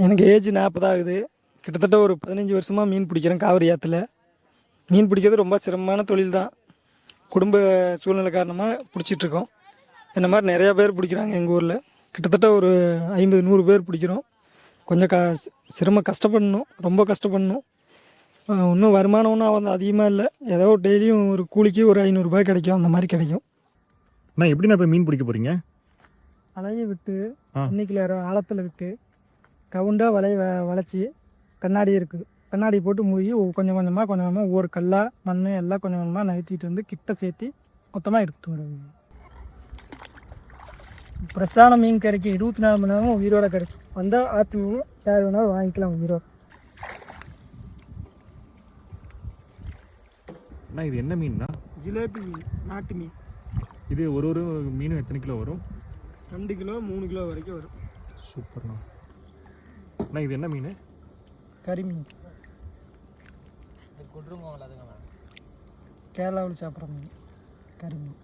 எனக்கு ஏஜ் 40 ஆகுது. கிட்டத்தட்ட ஒரு 15 வருஷமாக மீன் பிடிக்கிறேன் காவிரி ஆற்றுல. மீன் பிடிக்கிறது ரொம்ப சிரமமான தொழில் தான். குடும்ப சூழ்நிலை காரணமாக பிடிச்சிட்ருக்கோம். இந்த மாதிரி நிறையா பேர் பிடிக்கிறாங்க எங்கள் ஊரில். கிட்டத்தட்ட ஒரு 50-100 பேர் பிடிக்கிறோம். கொஞ்சம் கஷ்டப்படணும், ரொம்ப கஷ்டப்படணும். இன்னும் வருமானம் ஒன்றும் அவ்வளோ அதிகமாக இல்லை. ஏதோ டெய்லியும் ஒரு கூலிக்கு ஒரு 500 ரூபாய் கிடைக்கும், அந்த மாதிரி கிடைக்கும். நான் எப்படிண்ணா இப்போ மீன் பிடிக்க போகிறீங்க? வலையை விட்டு இன்னைக்குள்ள ஆழத்தில் விட்டு கவுண்டாக வளைச்சி கண்ணாடி இருக்குது, கண்ணாடி போட்டு மூழ்கி கொஞ்சம் கொஞ்சமாக ஒவ்வொரு கல்லா மண் எல்லாம் கொஞ்சம் கொஞ்சமாக நகர்த்திட்டு வந்து கிட்ட சேர்த்து மொத்தமாக எடுத்து வருவாங்க. ஃப்ரெஷ்ஷான மீன் கிடைக்கும், 24 மணி நேரமும் உயிரோட கிடைக்கும். வந்தால் ஆற்று மீன் யார் வேணாலும் வாங்கிக்கலாம் உயிரோட. அண்ணா இது என்ன மீன்னா? ஜிலேபி மீன், நாட்டு மீன். இது ஒரு மீனும் எத்தனை கிலோ வரும்? 2 கிலோ 3 கிலோ வரைக்கும் வரும். சூப்பர்ண்ணா. அண்ணா இது என்ன மீன்? கறி மீன். கேரளாவில் சாப்பிட்ற மீன் கறி மீன்.